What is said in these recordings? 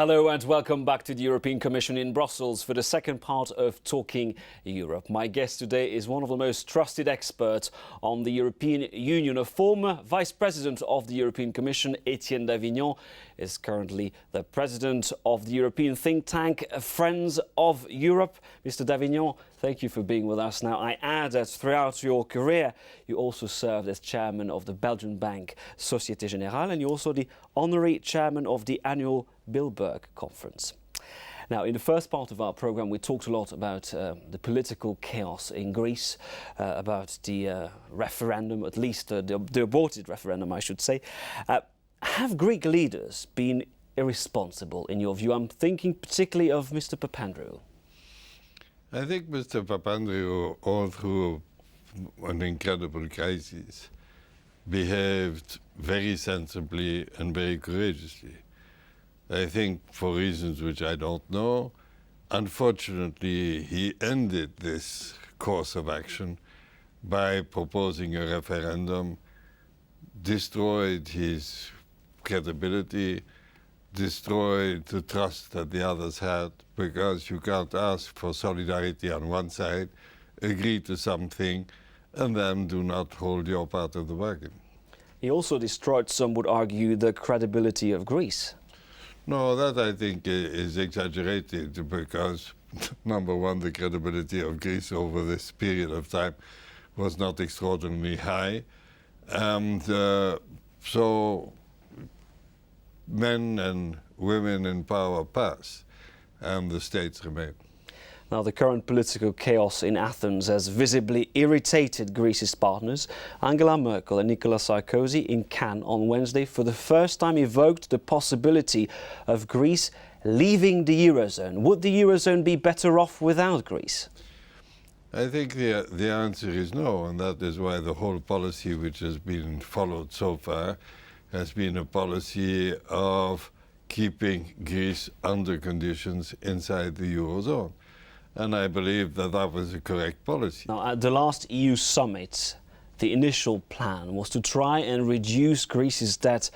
Hello and welcome back to the European Commission in Brussels for the second part of Talking Europe. My guest today is one of the most trusted experts on the European Union. A former Vice President of the European Commission, Etienne Davignon, is currently the President of the European think tank Friends of Europe. Mr. Davignon, thank you for being with us. Now, I add that throughout your career, you also served as chairman of the Belgian bank Société Générale, and you're also the honorary chairman of the annual Bilderberg Conference. Now, in the first part of our programme, we talked a lot about the political chaos in Greece, about the referendum, at least the aborted referendum, I should say. Have Greek leaders been irresponsible, in your view? I'm thinking particularly of Mr. Papandreou. I think Mr. Papandreou, all through an incredible crisis, behaved very sensibly and very courageously. I think for reasons which I don't know, unfortunately, he ended this course of action by proposing a referendum, destroyed his credibility, destroyed the trust that the others had, because you can't ask for solidarity on one side, agree to something, and then do not hold your part of the bargain. He also destroyed, some would argue, the credibility of Greece. No, that I think is exaggerated, because number one, the credibility of Greece over this period of time was not extraordinarily high, and so men and women in power pass, and the states remain. Now, the current political chaos in Athens has visibly irritated Greece's partners. Angela Merkel and Nicolas Sarkozy in Cannes on Wednesday for the first time evoked the possibility of Greece leaving the Eurozone. Would the Eurozone be better off without Greece? I think the answer is no, and that is why the whole policy which has been followed so far has been a policy of keeping Greece under conditions inside the Eurozone. And I believe that that was a correct policy. Now, at the last EU summit, the initial plan was to try and reduce Greece's debt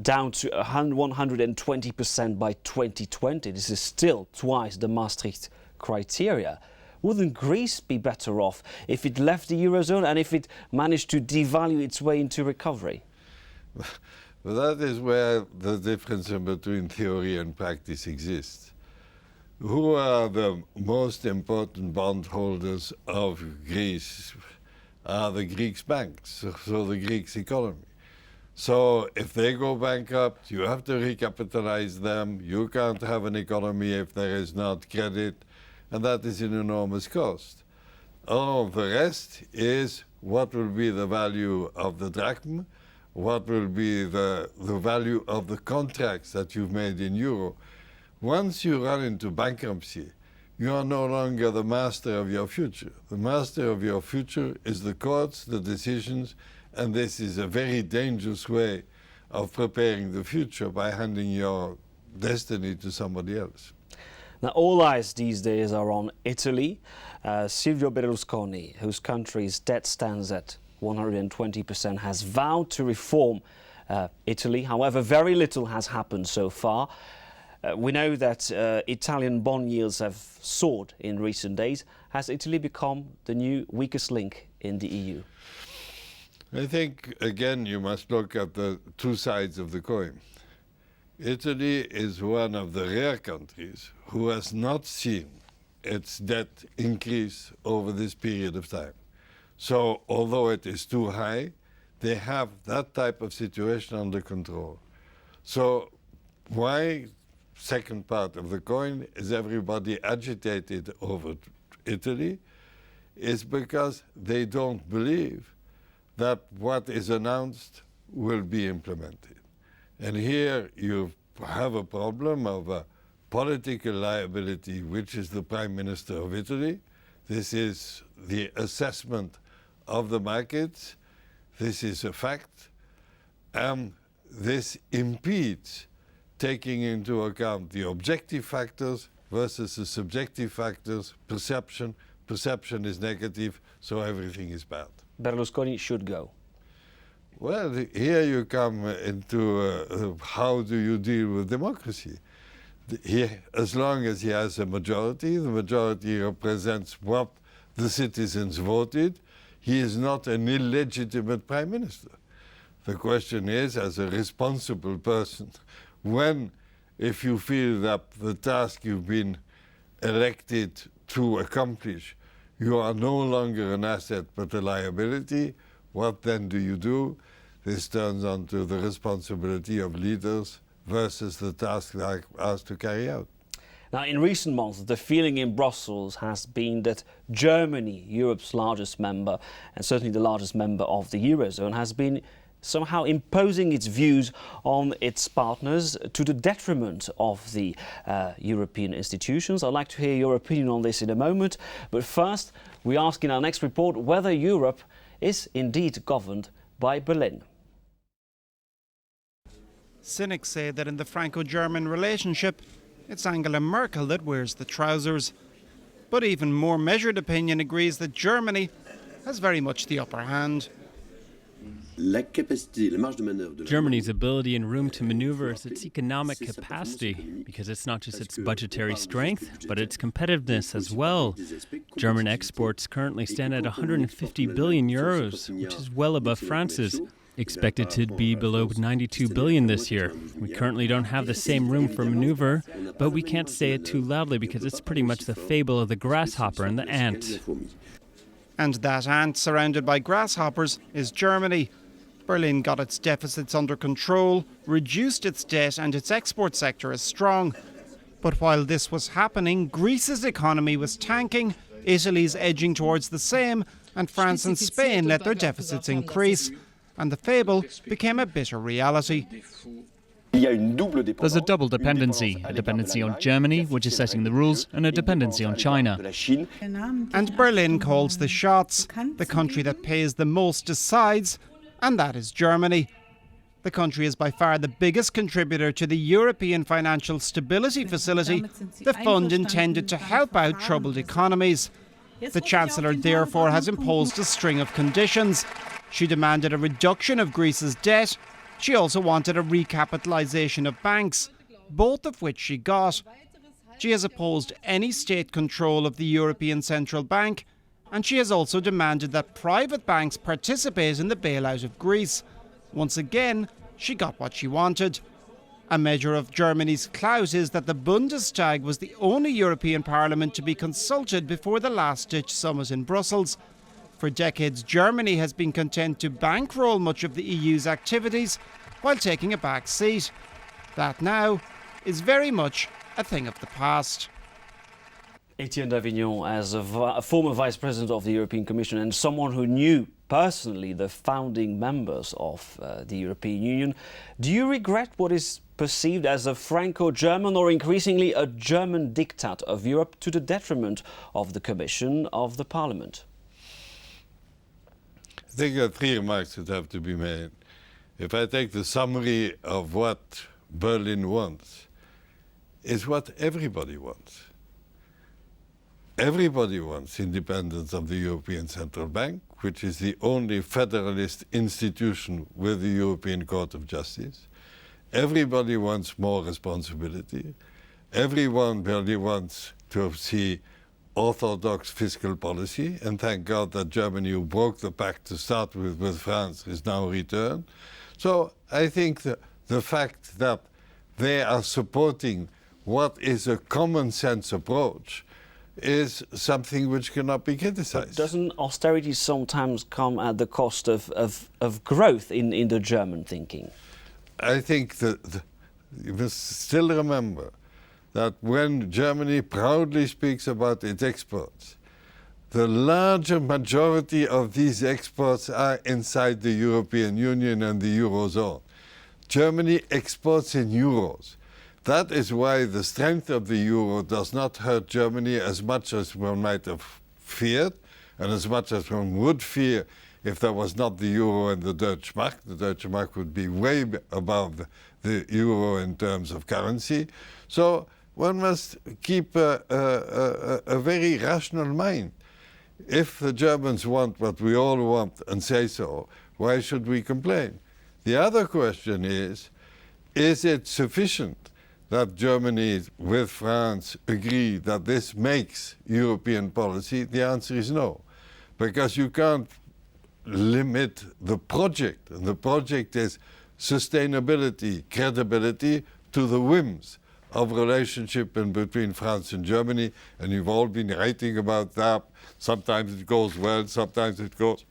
down to 120% by 2020. This is still twice the Maastricht criteria. Wouldn't Greece be better off if it left the Eurozone and if it managed to devalue its way into recovery? Well, that is where the difference between theory and practice exists. Who are the most important bondholders of Greece? Are the Greek banks, so the Greek economy. So if they go bankrupt, you have to recapitalize them. You can't have an economy if there is not credit, and that is an enormous cost. All the rest is what will be the value of the drachma, what will be the value of the contracts that you've made in euro. Once you run into bankruptcy, you are no longer the master of your future. The master of your future is the courts, the decisions, and this is a very dangerous way of preparing the future by handing your destiny to somebody else. Now, all eyes these days are on Italy. Silvio Berlusconi, whose country's debt stands at 120%, has vowed to reform Italy. However, very little has happened so far. We know that Italian bond yields have soared in recent days. Has Italy become the new weakest link in the EU? I think, again, you must look at the two sides of the coin. Italy is one of the rare countries who has not seen its debt increase over this period of time. So, although it is too high, they have that type of situation under control. So, why, second part of the coin, is everybody agitated over Italy? Is because they don't believe that what is announced will be implemented. And here you have a problem of a political liability, which is the Prime Minister of Italy. This is the assessment of the markets. This is a fact. And this impedes taking into account the objective factors versus the subjective factors, perception. Perception is negative, so everything is bad. Berlusconi should go. Well, here you come into how do you deal with democracy. As long as he has a majority, the majority represents what the citizens voted, he is not an illegitimate prime minister. The question is, as a responsible person, if you feel that the task you've been elected to accomplish, you are no longer an asset but a liability, what then do you do? This turns on to the responsibility of leaders versus the task they are asked to carry out. Now, in recent months, the feeling in Brussels has been that Germany, Europe's largest member, and certainly the largest member of the Eurozone, has been somehow imposing its views on its partners to the detriment of the European institutions. I'd like to hear your opinion on this in a moment. But first, we ask in our next report whether Europe is indeed governed by Berlin. Cynics say that in the Franco-German relationship, it's Angela Merkel that wears the trousers. But even more measured opinion agrees that Germany has very much the upper hand. Germany's ability and room to maneuver is its economic capacity, because it's not just its budgetary strength, but its competitiveness as well. German exports currently stand at 150 billion euros, which is well above France's, expected to be below 92 billion this year. We currently don't have the same room for maneuver, but we can't say it too loudly because it's pretty much the fable of the grasshopper and the ant. And that ant surrounded by grasshoppers is Germany. Berlin got its deficits under control, reduced its debt, and its export sector is strong. But while this was happening, Greece's economy was tanking, Italy's edging towards the same, and France and Spain let their deficits increase. And the fable became a bitter reality. There's a double dependency, a dependency on Germany, which is setting the rules, and a dependency on China. And Berlin calls the shots. The country that pays the most decides, and that is Germany. The country is by far the biggest contributor to the European Financial Stability Facility, the fund intended to help out troubled economies. The Chancellor therefore has imposed a string of conditions. She demanded a reduction of Greece's debt. She also wanted a recapitalisation of banks, both of which she got. She has opposed any state control of the European Central Bank, and she has also demanded that private banks participate in the bailout of Greece. Once again, she got what she wanted. A measure of Germany's clout is that the Bundestag was the only European Parliament to be consulted before the last-ditch summit in Brussels. For decades, Germany has been content to bankroll much of the EU's activities while taking a back seat. That now is very much a thing of the past. Etienne d'Avignon, as a former Vice President of the European Commission and someone who knew personally the founding members of the European Union, do you regret what is perceived as a Franco-German or increasingly a German diktat of Europe to the detriment of the Commission, of the Parliament? I think there are three remarks that have to be made. If I take the summary of what Berlin wants, is what everybody wants. Everybody wants independence of the European Central Bank, which is the only federalist institution with the European Court of Justice. Everybody wants more responsibility. Everyone really wants to see orthodox fiscal policy, and thank God that Germany, who broke the pact to start with France, is now returned. So I think the fact that they are supporting what is a common sense approach is something which cannot be criticized. But doesn't austerity sometimes come at the cost of growth in the German thinking? I think that you must still remember that when Germany proudly speaks about its exports, the larger majority of these exports are inside the European Union and the Eurozone. Germany exports in euros. That is why the strength of the euro does not hurt Germany as much as one might have feared, and as much as one would fear if there was not the euro and the Deutsche Mark. The Deutsche Mark would be way above the euro in terms of currency. So one must keep a very rational mind. If the Germans want what we all want and say so, why should we complain? The other question is it sufficient that Germany with France agree that this makes European policy, the answer is no. Because you can't limit the project. And the project is sustainability, credibility to the whims of relationship in between France and Germany. And you've all been writing about that. Sometimes it goes well, sometimes it goes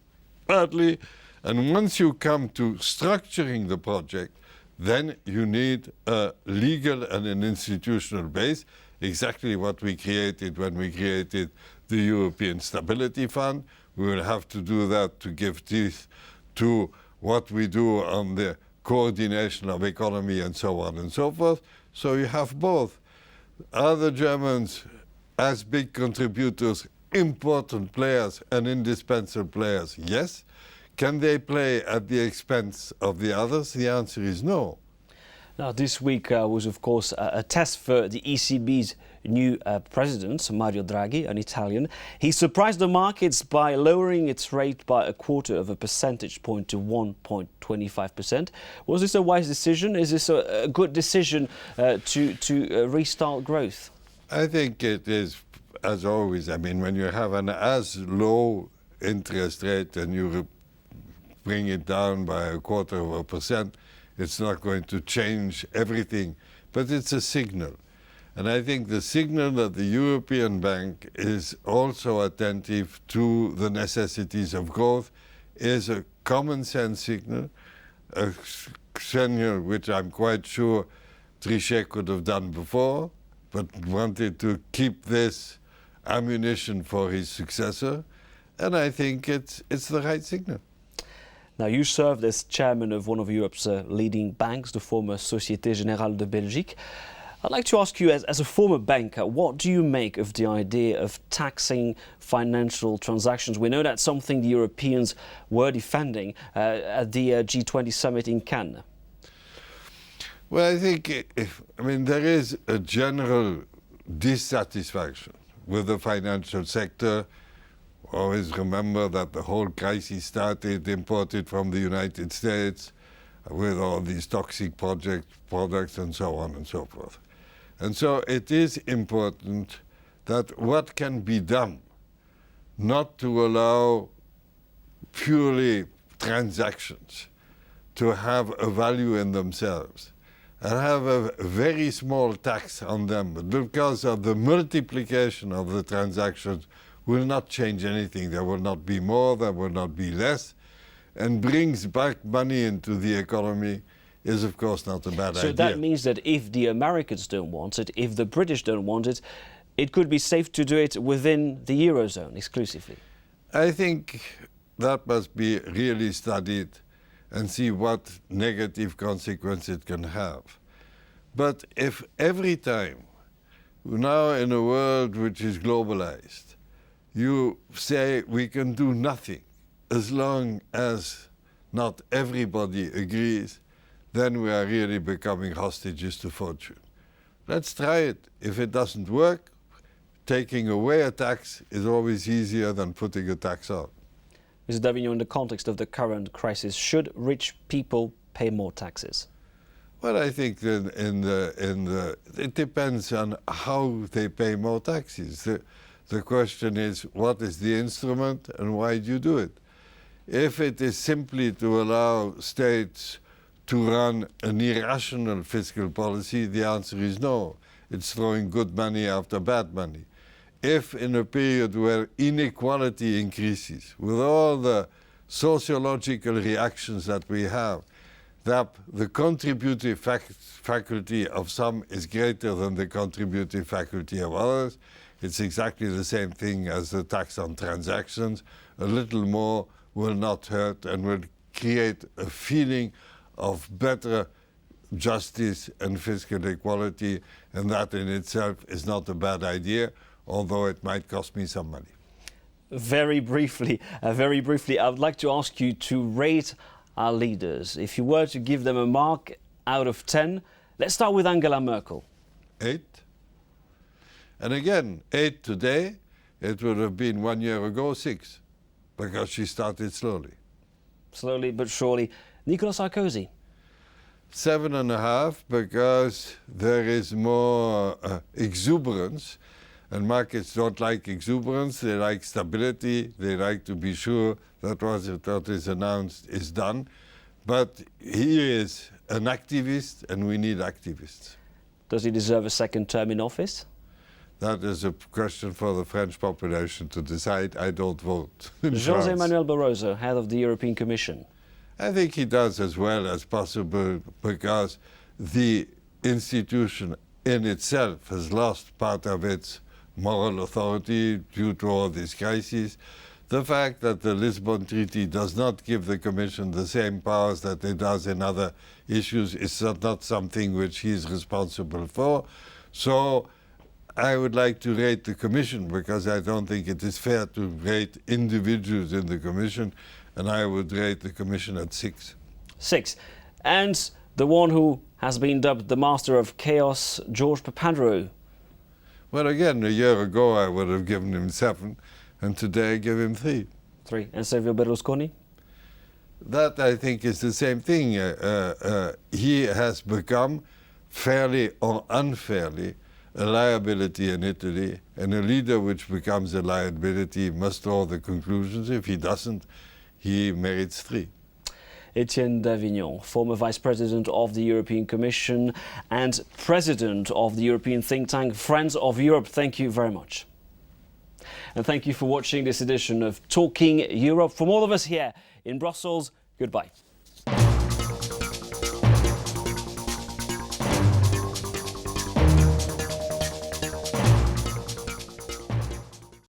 badly. And once you come to structuring the project, then you need a legal and an institutional base, exactly what we created when we created the European Stability Fund. We will have to do that to give teeth to what we do on the coordination of economy and so on and so forth. So you have both. Are the Germans as big contributors, important players and indispensable players? Yes. Can they play at the expense of the others? The answer is no. Now, this week was, of course, a test for the ECB's new president, Mario Draghi, an Italian. He surprised the markets by lowering its rate by 1/4 percentage point to 1.25%. Was this a wise decision? Is this a good decision to restart growth? I think it is, as always. I mean, when you have an as low interest rate and you bring it down by 1/4%, it's not going to change everything, but it's a signal. And I think the signal that the European Bank is also attentive to the necessities of growth is a common sense signal, a signal which I'm quite sure Trichet could have done before, but wanted to keep this ammunition for his successor. And I think it's the right signal. Now, you served as chairman of one of Europe's leading banks, the former Société Générale de Belgique. I'd like to ask you, as a former banker, what do you make of the idea of taxing financial transactions? We know that's something the Europeans were defending at the G20 summit in Cannes. Well, I think, there is a general dissatisfaction with the financial sector. Always remember that the whole crisis started imported from the United States with all these toxic products and so on and so forth. And so it is important that what can be done not to allow purely transactions to have a value in themselves and have a very small tax on them, but because of the multiplication of the transactions will not change anything. There will not be more, there will not be less, and brings back money into the economy is, of course, not a bad idea. So that means that if the Americans don't want it, if the British don't want it, it could be safe to do it within the Eurozone exclusively. I think that must be really studied and see what negative consequence it can have. But if every time, now in a world which is globalized, you say we can do nothing as long as not everybody agrees, then we are really becoming hostages to fortune. Let's try it. If it doesn't work, taking away a tax is always easier than putting a tax on. Mr. Davignon, in the context of the current crisis, should rich people pay more taxes? Well, I think that it depends on how they pay more taxes. The question is, what is the instrument and why do you do it? If it is simply to allow states to run an irrational fiscal policy, the answer is no. It's throwing good money after bad money. If in a period where inequality increases, with all the sociological reactions that we have, that the contributive faculty of some is greater than the contributive faculty of others, it's exactly the same thing as the tax on transactions. A little more will not hurt and will create a feeling of better justice and fiscal equality, and that in itself is not a bad idea, although it might cost me some money. Very briefly, I would like to ask you to rate our leaders. If you were to give them a mark out of 10, let's start with Angela Merkel. 8. And again, 8 today, it would have been 1 year ago 6, because she started slowly. Slowly but surely. Nicolas Sarkozy. 7.5 because there is more exuberance, and markets don't like exuberance, they like stability, they like to be sure that what is announced is done. But he is an activist, and we need activists. Does he deserve a second term in office? That is a question for the French population to decide. I don't vote in José France. Manuel Barroso, head of the European Commission. I think he does as well as possible because the institution in itself has lost part of its moral authority due to all these crises. The fact that the Lisbon Treaty does not give the Commission the same powers that it does in other issues is not something which he is responsible for. So I would like to rate the Commission because I don't think it is fair to rate individuals in the Commission, and I would rate the Commission at 6. 6. And the one who has been dubbed the master of chaos, George Papandreou. Well, again, a year ago I would have given him 7, and today I give him 3. 3. And Silvio Berlusconi? That, I think, is the same thing. He has become, fairly or unfairly, a liability in Italy, and a leader which becomes a liability must draw the conclusions. If he doesn't, he merits 3. Etienne d'Avignon, former Vice President of the European Commission and President of the European think tank Friends of Europe, thank you very much. And thank you for watching this edition of Talking Europe. From all of us here in Brussels, goodbye.